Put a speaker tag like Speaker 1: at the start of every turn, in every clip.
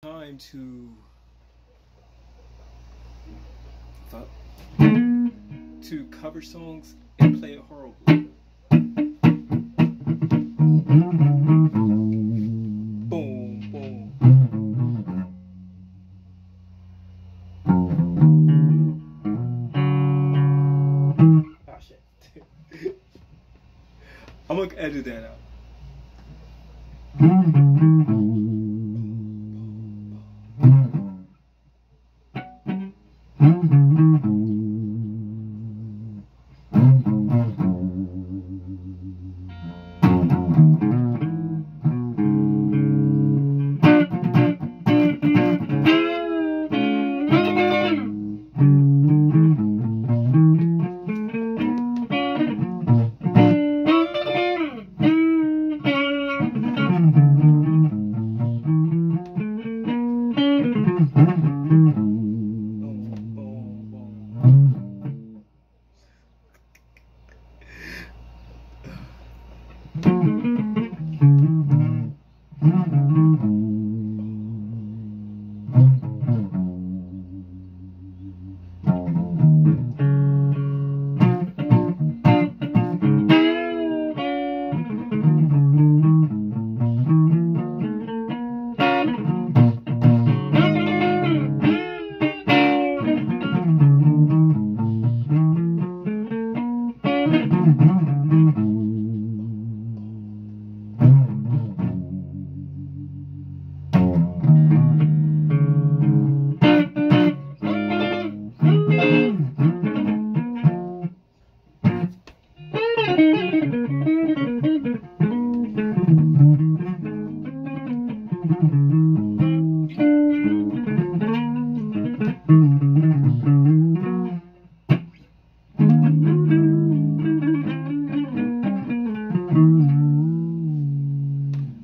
Speaker 1: Time to cover songs and play it horribly. Boom, boom. Ah, shit. I'm gonna edit that out.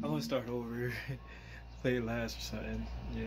Speaker 1: I'm gonna start over, play it last or something. Yeah.